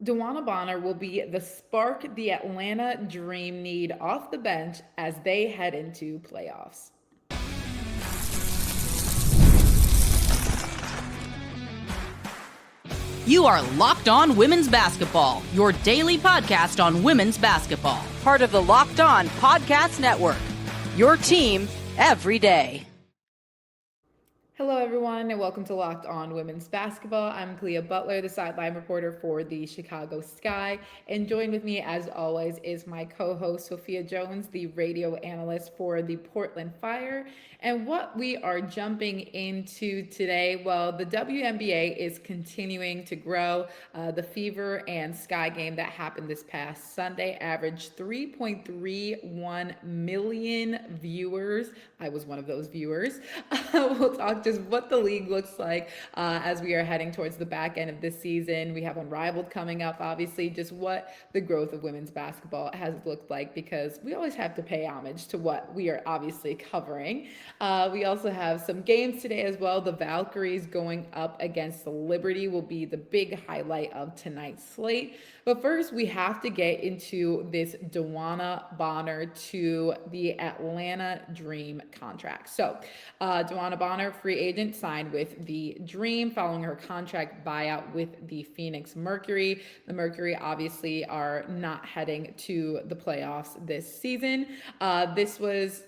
DeWanna Bonner will be the spark the Atlanta Dream need off the bench as they head into playoffs. You are Locked On Women's Basketball, your daily podcast on women's basketball. Part of the Locked On Podcast Network. Your team every day. Hello, everyone, and welcome to Locked On Women's Basketball. I'm Clea Butler, the sideline reporter for the Chicago Sky. And joined with me, as always, is my co-host, Sophia Jones, the radio analyst for the Portland Fire. And what we are jumping into today, well, the WNBA is continuing to grow. The Fever and Sky game that happened this past Sunday averaged 3.31 million viewers. I was one of those viewers. We'll talk just what the league looks like as we are heading towards the back end of this season. We have Unrivaled coming up, obviously, just what the growth of women's basketball has looked like, because we always have to pay homage to what we are obviously covering. We also have some games today as well. The Valkyries going up against the Liberty will be the big highlight of tonight's slate. But first, we have to get into this DeWanna Bonner to the Atlanta Dream contract. So, DeWanna Bonner, free agent, signed with the Dream following her contract buyout with the Phoenix Mercury. The Mercury obviously are not heading to the playoffs this season. This was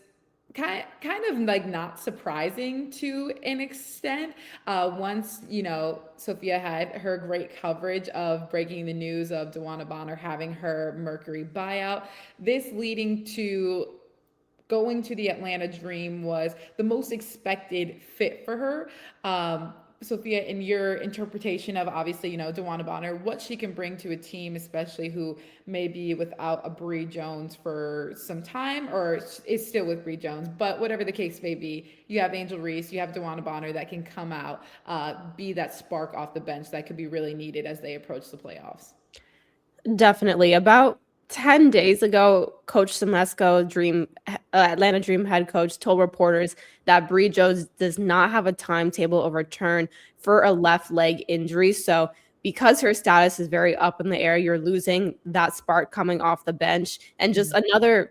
kind of like not surprising to an extent. Once, Sophia had her great coverage of breaking the news of DeWanna Bonner having her Mercury buyout, this leading to going to the Atlanta Dream was the most expected fit for her. Sophia, in your interpretation of obviously, DeWanna Bonner, what she can bring to a team, especially who may be without a Bree Jones for some time, or is still with Bree Jones, but whatever the case may be, you have Angel Reese, you have DeWanna Bonner that can come out, be that spark off the bench that could be really needed as they approach the playoffs. Definitely. About 10 days ago, Coach Semesco, Atlanta Dream head coach, told reporters that Bree Jones does not have a timetable of return for a left leg injury. So because her status is very up in the air, you're losing that spark coming off the bench and just another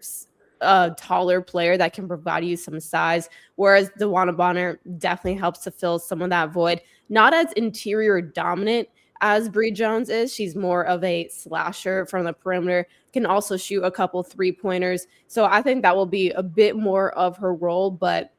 taller player that can provide you some size, whereas DeWanna Bonner definitely helps to fill some of that void. Not as interior dominant as Bree Jones is. She's more of a slasher from the perimeter, can also shoot a couple 3-pointers. So I think that will be a bit more of her role. But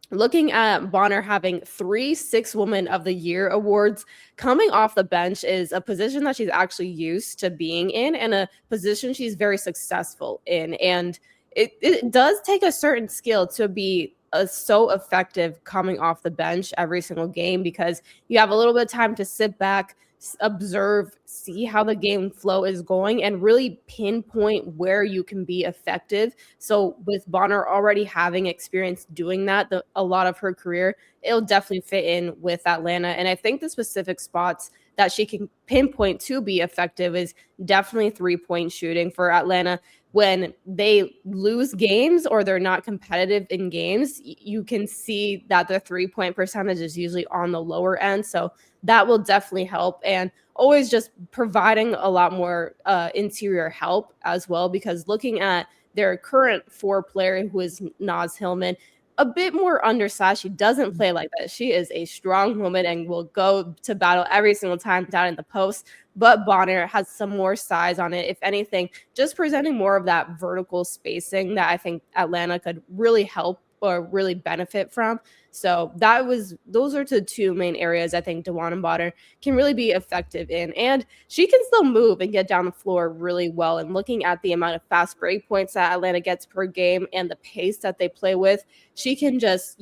looking at Bonner having 3 Six Woman of the Year awards coming off the bench is a position that she's actually used to being in and a position she's very successful in. And it does take a certain skill to be so effective coming off the bench every single game, because you have a little bit of time to sit back, observe, see how the game flow is going, and really pinpoint where you can be effective. So with Bonner already having experience doing that a lot of her career, it'll definitely fit in with Atlanta. And I think the specific spots that she can pinpoint to be effective is definitely 3-point shooting for Atlanta. When they lose games or they're not competitive in games, you can see that the 3-point percentage is usually on the lower end. So that will definitely help. And always just providing a lot more interior help as well, because looking at their current 4-player, who is Naz Hillman, a bit more undersized. She doesn't play like that. She is a strong woman and will go to battle every single time down in the post. But Bonner has some more size on it. If anything, just presenting more of that vertical spacing that I think Atlanta could really help or really benefit from. So those are the 2 main areas I think DeWanna Bonner can really be effective in. And she can still move and get down the floor really well. And looking at the amount of fast break points that Atlanta gets per game and the pace that they play with, she can just,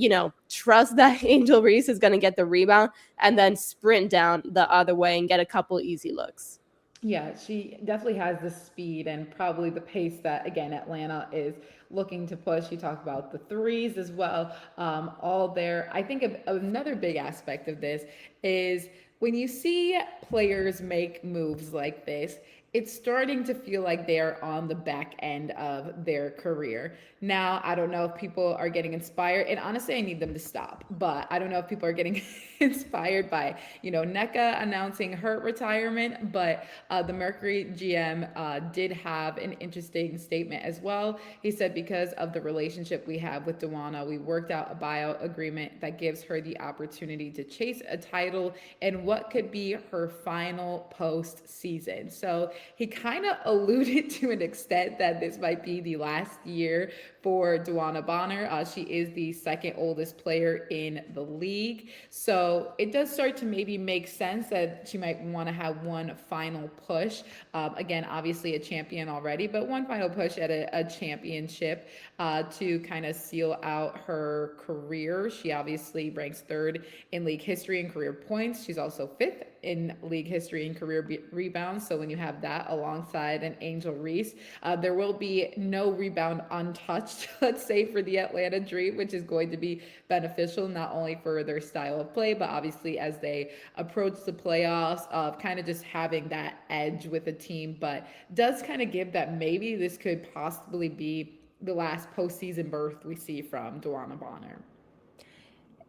trust that Angel Reese is going to get the rebound and then sprint down the other way and get a couple easy looks. Yeah, she definitely has the speed and probably the pace that, again, Atlanta is looking to push. You talk about the threes as well, all there. I think another big aspect of this is when you see players make moves like this, it's starting to feel like they're on the back end of their career. Now, I don't know if people are getting inspired, and honestly, I need them to stop, but I don't know if people are getting inspired by, NECA announcing her retirement, but the Mercury GM did have an interesting statement as well. He said, because of the relationship we have with DeWanna, we worked out a buyout agreement that gives her the opportunity to chase a title in what could be her final postseason. So he kind of alluded to an extent that this might be the last year for DeWanna Bonner. She is the second oldest player in the league. So it does start to maybe make sense that she might want to have one final push. Again, obviously a champion already, but one final push at a championship to kind of seal out her career. She obviously ranks third in league history in career points. She's also fifth in league history in career rebounds. So when you have that alongside an Angel Reese, there will be no rebound untouched, let's say, for the Atlanta Dream, which is going to be beneficial not only for their style of play, but obviously as they approach the playoffs, of kind of just having that edge with a team. But does kind of give that maybe this could possibly be the last postseason berth we see from DeWanna Bonner.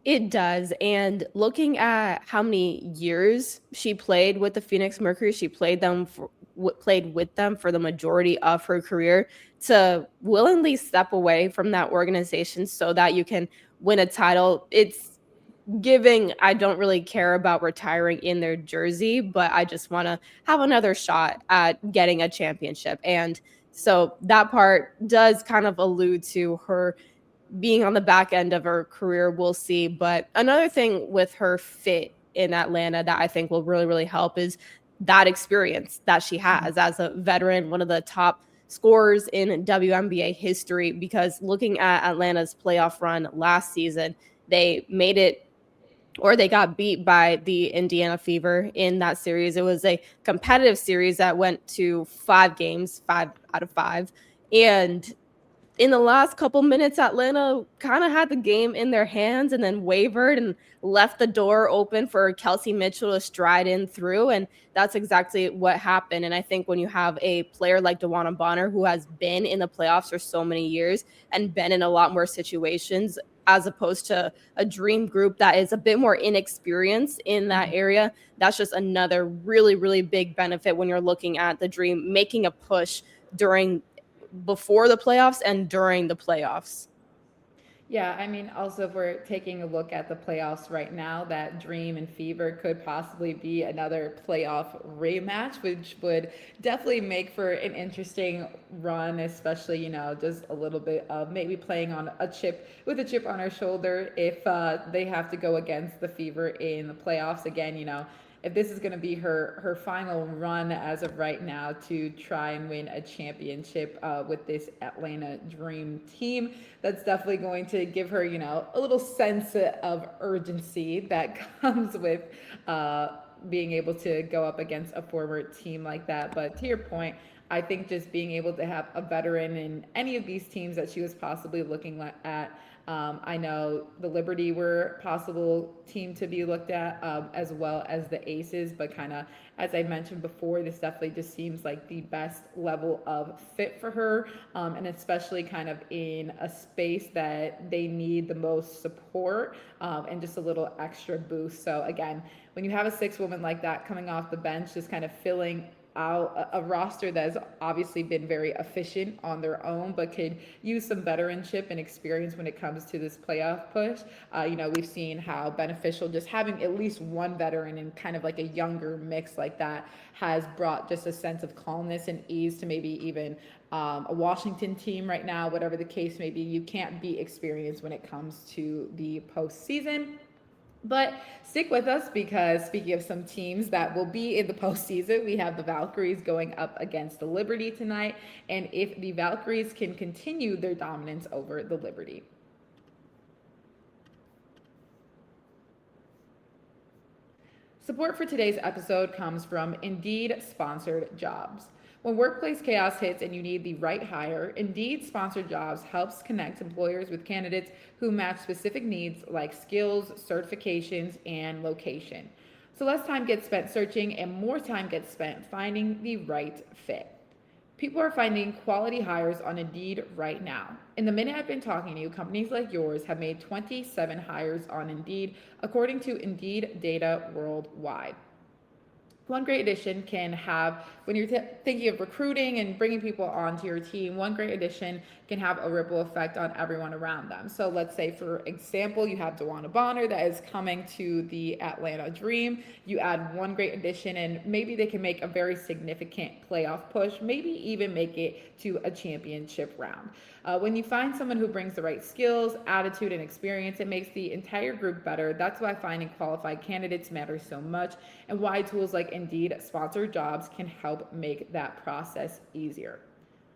It does. And looking at how many years she played with the Phoenix Mercury, she played with them for the majority of her career. To willingly step away from that organization so that you can win a title, it's giving I don't really care about retiring in their jersey, but I just want to have another shot at getting a championship. And so that part does kind of allude to her being on the back end of her career. We'll see. But another thing with her fit in Atlanta that I think will really, really help is that experience that she has as a veteran, one of the top scorers in WNBA history. Because looking at Atlanta's playoff run last season, they made it, or they got beat by the Indiana Fever in that series. It was a competitive series that went to 5 games, 5 out of 5. And in the last couple minutes, Atlanta kind of had the game in their hands and then wavered and left the door open for Kelsey Mitchell to stride in through. And that's exactly what happened. And I think when you have a player like DeWanna Bonner, who has been in the playoffs for so many years and been in a lot more situations, as opposed to a dream group that is a bit more inexperienced in that area, that's just another really, really big benefit when you're looking at the dream making a push before the playoffs and during the playoffs. Yeah, I mean, also if we're taking a look at the playoffs right now, that Dream and Fever could possibly be another playoff rematch, which would definitely make for an interesting run, especially, just a little bit of maybe playing on a chip with a chip on our shoulder if they have to go against the Fever in the playoffs again, if this is going to be her final run as of right now to try and win a championship with this Atlanta Dream team, that's definitely going to give her, a little sense of urgency that comes with being able to go up against a former team like that. But to your point, I think just being able to have a veteran in any of these teams that she was possibly looking at. I know the Liberty were a possible team to be looked at, as well as the Aces, but kind of, as I mentioned before, this definitely just seems like the best level of fit for her, and especially kind of in a space that they need the most support, and just a little extra boost. So again, when you have a 6-woman like that coming off the bench, just kind of filling out a roster that has obviously been very efficient on their own, but could use some veteranship and experience when it comes to this playoff push. We've seen how beneficial just having at least one veteran and kind of like a younger mix like that has brought just a sense of calmness and ease to maybe even a Washington team right now, whatever the case may be. You can't be experienced when it comes to the postseason. But stick with us, because speaking of some teams that will be in the postseason, we have the Valkyries going up against the Liberty tonight. And if the Valkyries can continue their dominance over the Liberty. Support for today's episode comes from Indeed Sponsored Jobs. When workplace chaos hits and you need the right hire, Indeed Sponsored Jobs helps connect employers with candidates who match specific needs like skills, certifications, and location. So less time gets spent searching and more time gets spent finding the right fit. People are finding quality hires on Indeed right now. In the minute I've been talking to you, companies like yours have made 27 hires on Indeed, according to Indeed data worldwide. One great addition can have, when you're thinking of recruiting and bringing people onto your team, one great addition can have a ripple effect on everyone around them. So let's say, for example, you have DeWanna Bonner that is coming to the Atlanta Dream. You add one great addition and maybe they can make a very significant playoff push, maybe even make it to a championship round. When you find someone who brings the right skills, attitude, and experience, it makes the entire group better. That's why finding qualified candidates matters so much, and why tools like Indeed sponsored jobs can help make that process easier.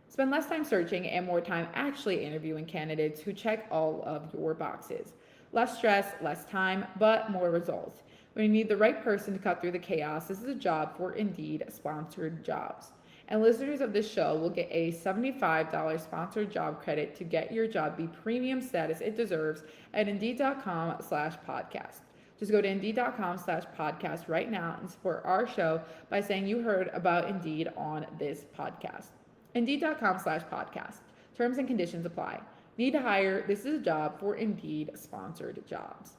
Spend less time searching and more time actually interviewing candidates who check all of your boxes. Less stress, less time, but more results. When you need the right person to cut through the chaos, this is a job for Indeed sponsored jobs. And listeners of this show will get a $75 sponsored job credit to get your job the premium status it deserves at Indeed.com/podcast. Just go to Indeed.com/podcast right now and support our show by saying you heard about Indeed on this podcast. Indeed.com/podcast. Terms and conditions apply. Need to hire? This is a job for Indeed sponsored jobs.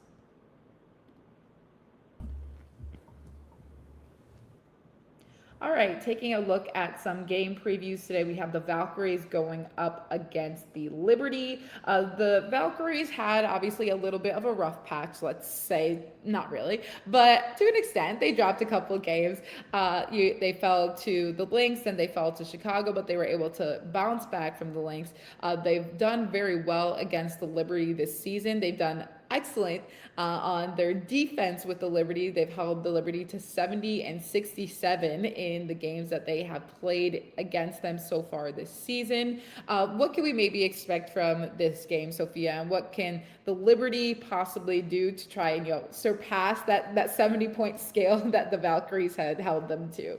All right, taking a look at some game previews today, we have the Valkyries going up against the Liberty. The Valkyries had obviously a little bit of a rough patch, let's say, not really, but to an extent, they dropped a couple of games. They fell to the Lynx and they fell to Chicago, but they were able to bounce back from the Lynx. They've done very well against the Liberty this season. They've done excellent on their defense with the Liberty. They've held the Liberty to 70 and 67 in the games that they have played against them so far this season. What can we maybe expect from this game, Sophia? And what can the Liberty possibly do to try and surpass that 70-point scale that the Valkyries had held them to?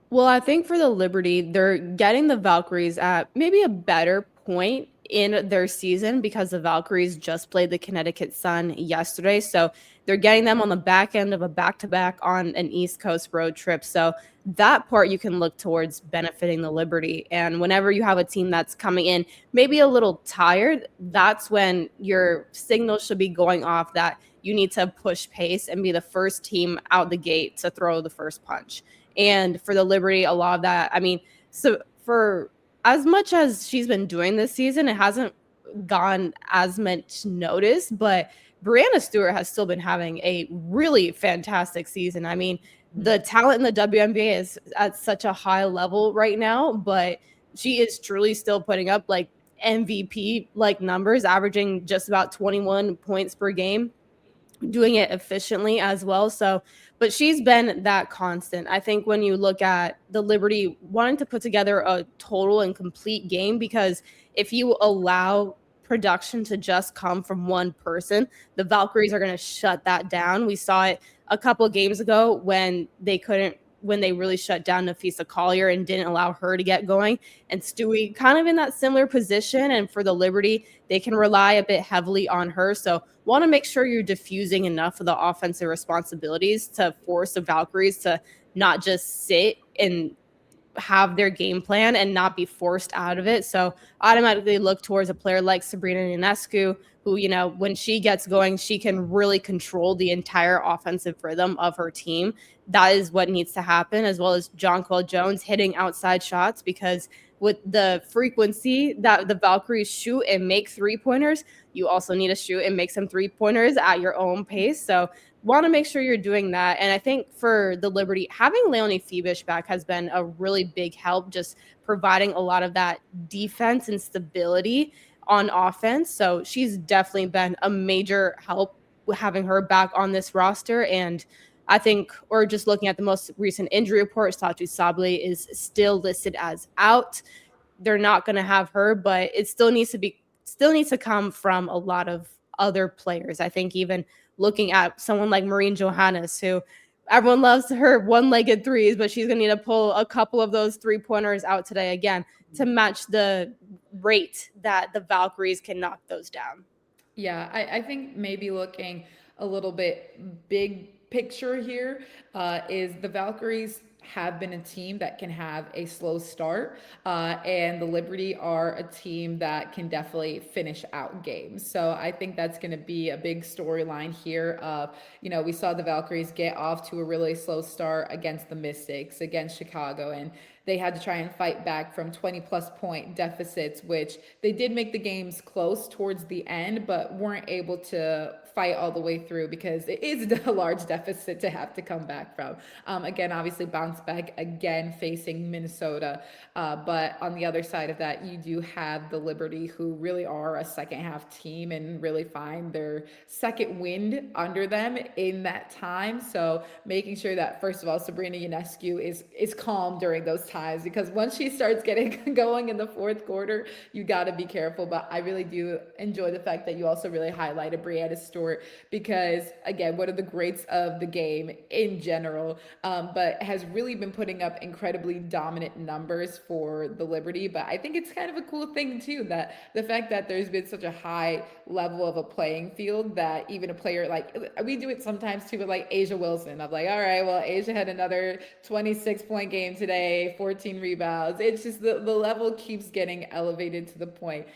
Well, I think for the Liberty, they're getting the Valkyries at maybe a better point in their season because the Valkyries just played the Connecticut Sun yesterday. So they're getting them on the back end of a back-to-back on an East Coast road trip. So that part you can look towards benefiting the Liberty. And whenever you have a team that's coming in maybe a little tired, that's when your signal should be going off that you need to push pace and be the first team out the gate to throw the first punch. And for the Liberty, a lot of that, I mean, so for as much as she's been doing this season, it hasn't gone as much notice, but Brianna Stewart has still been having a really fantastic season. I mean, the talent in the WNBA is at such a high level right now, but she is truly still putting up like MVP like numbers, averaging just about 21 points per game, doing it efficiently as well. So, but she's been that constant. I think when you look at the Liberty wanting to put together a total and complete game, because if you allow production to just come from one person, the Valkyries are going to shut that down. We saw it a couple of games ago when they really shut down Nafisa Collier and didn't allow her to get going. And Stewie kind of in that similar position. And for the Liberty, they can rely a bit heavily on her. So want to make sure you're diffusing enough of the offensive responsibilities to force the Valkyries to not just sit and have their game plan and not be forced out of it. So automatically look towards a player like Sabrina Ionescu, who, when she gets going, she can really control the entire offensive rhythm of her team. That is what needs to happen, as well as Jonquel Jones hitting outside shots, because with the frequency that the Valkyries shoot and make three-pointers, you also need to shoot and make some three-pointers at your own pace. So want to make sure you're doing that. And I think for the Liberty, having Leonie Phoebish back has been a really big help, just providing a lot of that defense and stability on offense. So she's definitely been a major help having her back on this roster. And I think, or just looking at the most recent injury report, Satou Sabli is still listed as out. They're not going to have her, but it still needs to come from a lot of other players. I think even looking at someone like Maureen Johannes, who everyone loves her one-legged threes, but she's going to need to pull a couple of those three-pointers out today again to match the rate that the Valkyries can knock those down. Yeah, I think maybe looking a little bit big picture here is the Valkyries have been a team that can have a slow start, and the Liberty are a team that can definitely finish out games. So I think that's going to be a big storyline here. We saw the Valkyries get off to a really slow start against the Mystics, against Chicago, and they had to try and fight back from 20 plus point deficits, which they did make the games close towards the end, but weren't able to fight all the way through because it is a large deficit to have to come back from. Again, obviously bounce back again facing Minnesota. But on the other side of that, you do have the Liberty, who really are a second half team and really find their second wind under them in that time. So making sure that, first of all, Sabrina Ionescu is calm during those times, because once she starts getting going in the fourth quarter, you got to be careful. But I really do enjoy the fact that you also really highlighted Brianna Stewart, because again, one of the greats of the game in general, but has really been putting up incredibly dominant numbers for the Liberty. But I think it's kind of a cool thing too, that the fact that there's been such a high level of a playing field, that even a player like, we do it sometimes too with like Asia Wilson. I'm like, all right, well, Asia had another 26-point game today, 14 rebounds. It's just the level keeps getting elevated to the point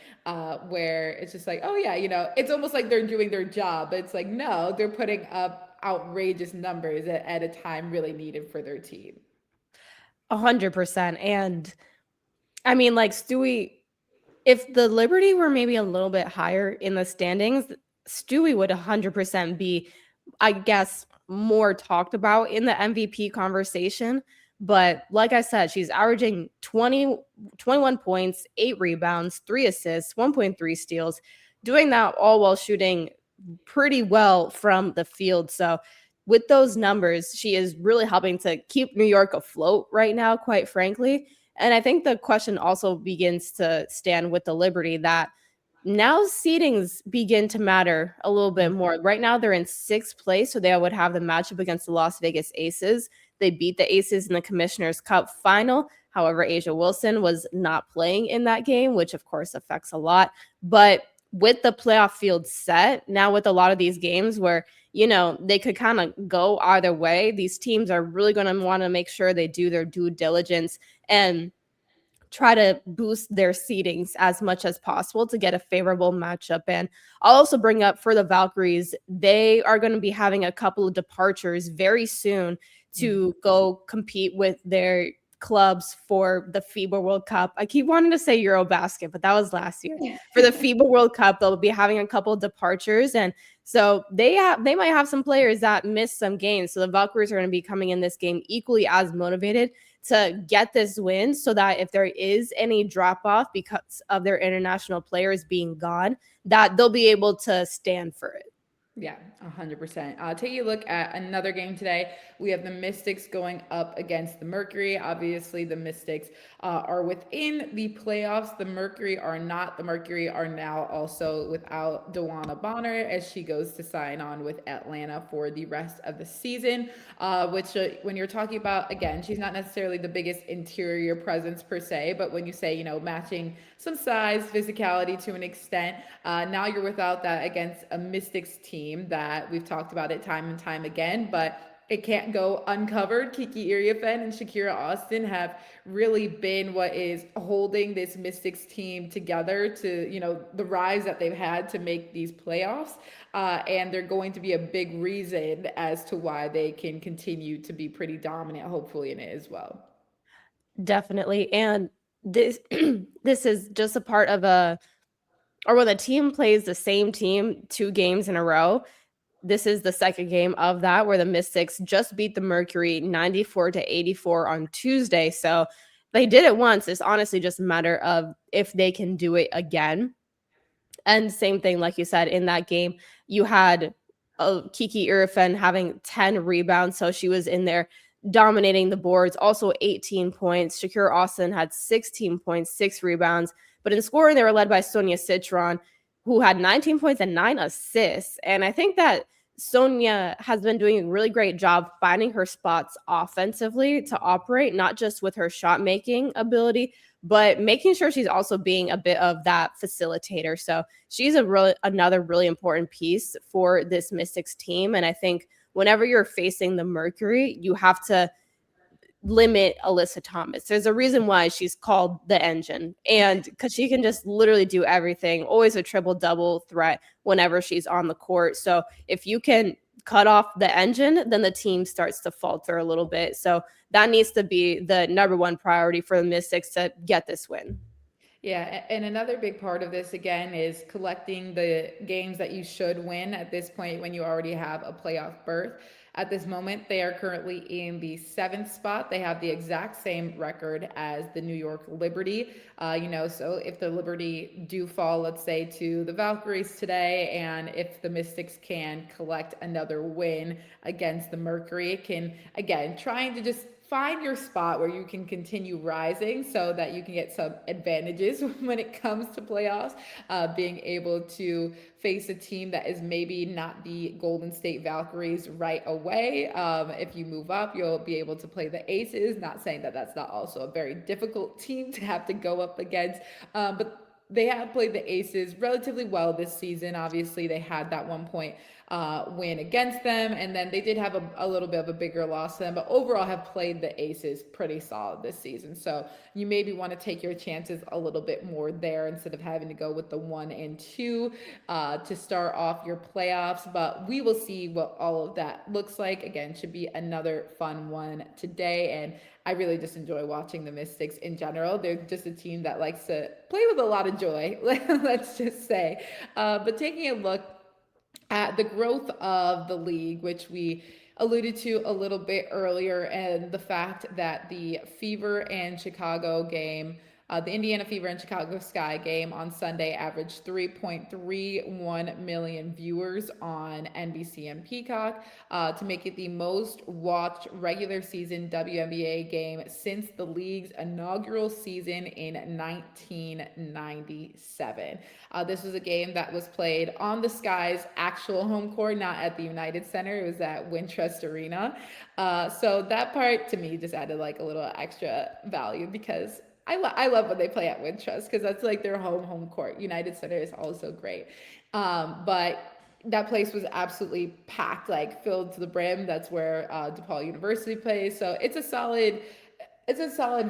where it's just like, oh yeah, it's almost like they're doing their job, but it's like, no, they're putting up outrageous numbers at a time really needed for their team. 100%. And I mean, like, Stewie, if the Liberty were maybe a little bit higher in the standings, Stewie would 100% be, I guess, more talked about in the MVP conversation. But like I said, she's averaging 21 points, 8 rebounds, 3 assists, 1.3 steals, doing that all while shooting pretty well from the field. So with those numbers, she is really helping to keep New York afloat right now, quite frankly. And I think the question also begins to stand with the Liberty, that now seedings begin to matter a little bit more. Right now, they're in 6th place, so they would have the matchup against the Las Vegas Aces. They beat the Aces in the Commissioner's Cup final. However, Asia Wilson was not playing in that game, which of course affects a lot. But with the playoff field set, now with a lot of these games where, they could kind of go either way, these teams are really going to want to make sure they do their due diligence and try to boost their seedings as much as possible to get a favorable matchup. And I'll also bring up, for the Valkyries, they are going to be having a couple of departures very soon to go compete with their clubs for the FIBA World Cup. I keep wanting to say Eurobasket, but that was last year. For the FIBA World Cup, they'll be having a couple of departures, and so they might have some players that miss some games. So the Valkyries are going to be coming in this game equally as motivated to get this win, so that if there is any drop off because of their international players being gone, that they'll be able to stand for it. Yeah, 100%. Taking a look at another game today, we have the Mystics going up against the Mercury. Obviously, the Mystics are within the playoffs. The Mercury are not. The Mercury are now also without DeWanna Bonner, as she goes to sign on with Atlanta for the rest of the season, which when you're talking about, again, she's not necessarily the biggest interior presence per se, but when you say, matching some size, physicality to an extent, now you're without that against a Mystics team that we've talked about it time and time again, but it can't go uncovered. Kiki, Iriafen, and Shakira Austin have really been what is holding this Mystics team together to, the rise that they've had to make these playoffs. And they're going to be a big reason as to why they can continue to be pretty dominant, hopefully, in it as well. Definitely. And this this is just a part of or when a team plays the same team 2 games in a row. This is the second game of that, where the Mystics just beat the Mercury 94-84 on Tuesday. So they did it once. It's honestly just a matter of if they can do it again. And same thing, like you said, in that game, you had Kiki Iriafen having 10 rebounds. So she was in there dominating the boards, also 18 points. Shakira Austin had 16 points, 6 rebounds. But in scoring, they were led by Sonia Citron, who had 19 points and 9 assists. And I think that Sonia has been doing a really great job finding her spots offensively to operate, not just with her shot making ability, but making sure she's also being a bit of that facilitator. So she's another really important piece for this Mystics team. And I think whenever you're facing the Mercury, you have to limit Alyssa Thomas. There's a reason why she's called the engine, and because she can just literally do everything, always a triple double threat whenever she's on the court. So if you can cut off the engine, then the team starts to falter a little bit. So that needs to be the number one priority for the Mystics to get this win. Yeah, and another big part of this again is collecting the games that you should win at this point when you already have a playoff berth. At this moment, they are currently in the seventh spot. They have the exact same record as the New York Liberty. So if the Liberty do fall, let's say, to the Valkyries today, and if the Mystics can collect another win against the Mercury, it can, again, trying to just find your spot where you can continue rising so that you can get some advantages when it comes to playoffs. Being able to face a team that is maybe not the Golden State Valkyries right away. If you move up, you'll be able to play the Aces. Not saying that that's not also a very difficult team to have to go up against, but they have played the Aces relatively well this season. Obviously, they had that 1 point win against them, and then they did have a little bit of a bigger loss to them, but overall have played the Aces pretty solid this season. So you maybe want to take your chances a little bit more there instead of having to go with the 1 and 2 to start off your playoffs. But we will see what all of that looks like. Again, should be another fun one today, and I really just enjoy watching the Mystics in general. They're just a team that likes to play with a lot of joy, let's just say. But taking a look at the growth of the league, which we alluded to a little bit earlier, and the fact that the Fever and Chicago game, the Indiana Fever and Chicago Sky game on Sunday averaged 3.31 million viewers on NBC and Peacock to make it the most watched regular season WNBA game since the league's inaugural season in 1997. This was a game that was played on the Sky's actual home court, not at the United Center. It was at Wintrust Arena. So that part to me just added like a little extra value because I love when they play at Wintrust because that's like their home court. United Center is also great. But that place was absolutely packed, like filled to the brim. That's where DePaul University plays. So it's a solid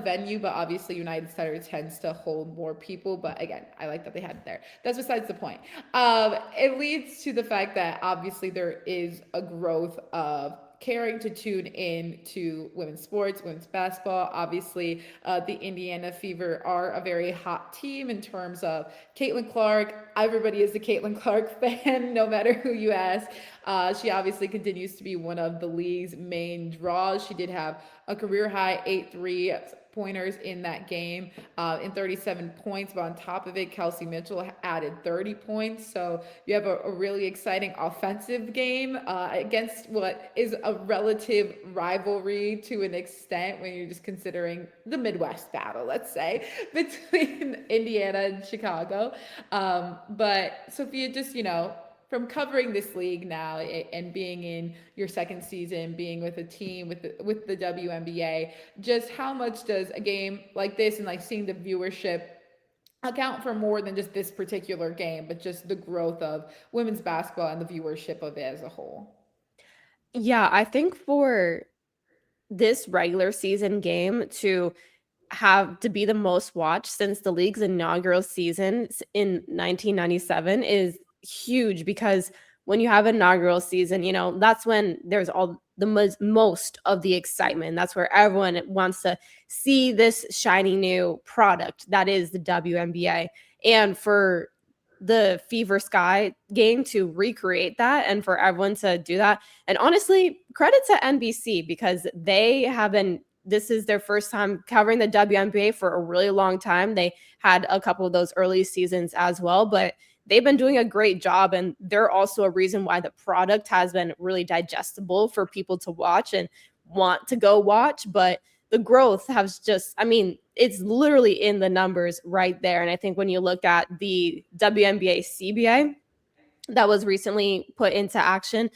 venue, but obviously United Center tends to hold more people. But again, I like that they had it there. That's besides the point. It leads to the fact that obviously there is a growth of caring to tune in to women's sports, women's basketball. Obviously, the Indiana Fever are a very hot team in terms of Caitlin Clark. Everybody is a Caitlin Clark fan, no matter who you ask. She obviously continues to be one of the league's main draws. She did have a career high 8 3-pointers in that game in 37 points. But on top of it, Kelsey Mitchell added 30 points. So you have a really exciting offensive game against what is a relative rivalry to an extent when you're just considering the Midwest battle, let's say, between Indiana and Chicago. But Sophia, just, from covering this league now and being in your second season, being with a team with the WNBA, just how much does a game like this and like seeing the viewership account for more than just this particular game, but just the growth of women's basketball and the viewership of it as a whole? Yeah, I think for this regular season game to have to be the most watched since the league's inaugural season in 1997 is huge because when you have an inaugural season, that's when there's all the most of the excitement. That's where everyone wants to see this shiny new product that is the WNBA. And for the Fever Sky game to recreate that and for everyone to do that. And honestly, credit to NBC because they have been, this is their first time covering the WNBA for a really long time. They had a couple of those early seasons as well, but they've been doing a great job. And they're also a reason why the product has been really digestible for people to watch and want to go watch. But the growth has just, it's literally in the numbers right there. And I think when you look at the WNBA CBA that was recently put into action,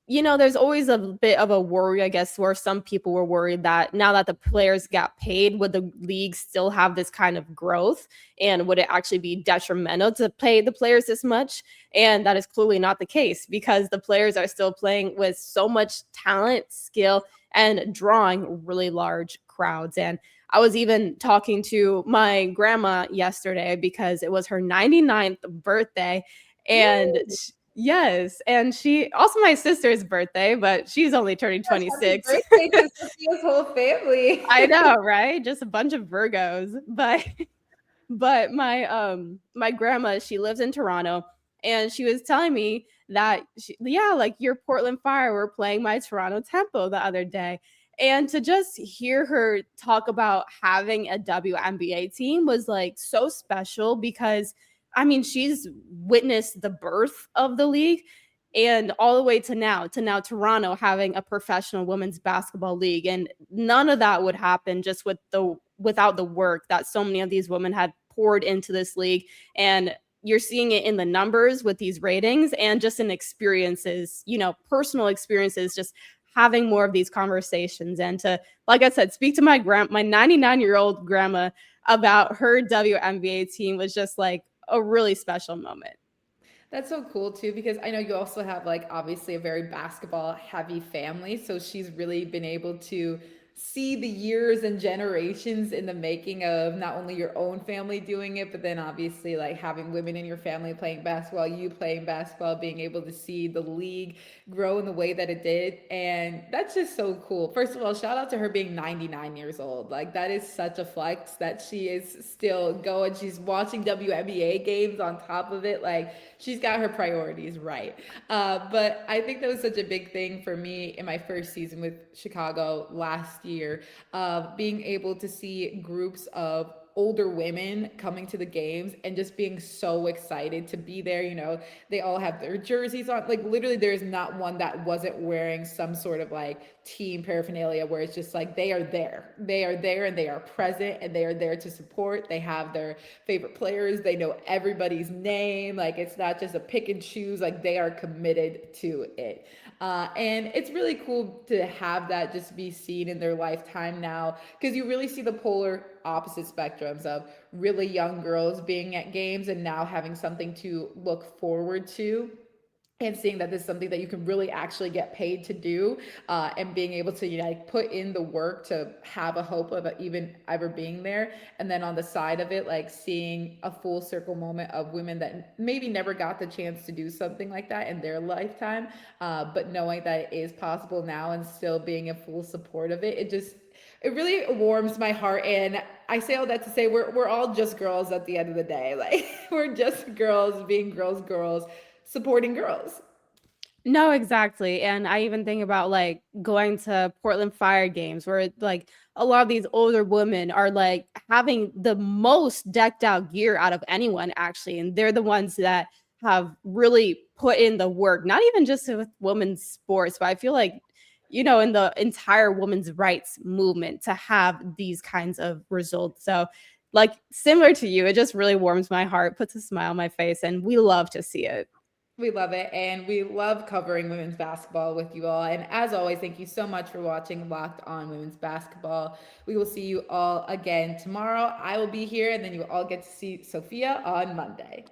there's always a bit of a worry, I guess, where some people were worried that now that the players got paid, would the league still have this kind of growth? And would it actually be detrimental to pay the players this much? And that is clearly not the case because the players are still playing with so much talent, skill, and drawing really large crowds. And I was even talking to my grandma yesterday because it was her 99th birthday. And Woo! yes, and she also my sister's birthday, but she's only turning Gosh, happy 26. birthday to Sophia's whole I family. know, right? Just a bunch of Virgos. But my grandma, she lives in Toronto, and she was telling me that yeah, like your Portland Fire were playing my Toronto Tempo the other day. And to just hear her talk about having a WNBA team was like so special because I mean, she's witnessed the birth of the league and all the way to now Toronto having a professional women's basketball league, and none of that would happen just without the work that so many of these women had poured into this league. And you're seeing it in the numbers with these ratings and just in experiences, personal experiences, just having more of these conversations. And to, like I said, speak to my 99-year-old grandma about her WNBA team was just like a really special moment. That's so cool too, because I know you also have like obviously a very basketball heavy family. So she's really been able to see the years and generations in the making of not only your own family doing it, but then obviously like having women in your family playing basketball, you playing basketball, being able to see the league grow in the way that it did. And that's just so cool. First of all, shout out to her being 99 years old. Like that is such a flex that she is still going. She's watching WNBA games on top of it. Like she's got her priorities right. But I think that was such a big thing for me in my first season with Chicago last year, being able to see groups of older women coming to the games and just being so excited to be there. They all have their jerseys on. Like literally, there's not one that wasn't wearing some sort of like team paraphernalia where it's just like they are there. They are there and they are present and they are there to support. They have their favorite players. They know everybody's name. Like it's not just a pick and choose. Like they are committed to it. And it's really cool to have that just be seen in their lifetime now because you really see the polar opposite spectrums of really young girls being at games and now having something to look forward to and seeing that this is something that you can really actually get paid to do, and being able to like put in the work to have a hope of even ever being there. And then on the side of it, like seeing a full circle moment of women that maybe never got the chance to do something like that in their lifetime, but knowing that it is possible now and still being in full support of it, it really warms my heart. And I say all that to say we're all just girls at the end of the day. Like we're just girls being girls supporting girls. No, exactly. And I even think about like going to Portland Fire games where like a lot of these older women are like having the most decked out gear out of anyone, actually. And they're the ones that have really put in the work, not even just with women's sports, but I feel like, in the entire women's rights movement to have these kinds of results. So, like, similar to you, it just really warms my heart, puts a smile on my face, and we love to see it. We love it, and we love covering women's basketball with you all. And as always, thank you so much for watching Locked On Women's Basketball. We will see you all again tomorrow. I will be here, and then you will all get to see Sophia on Monday.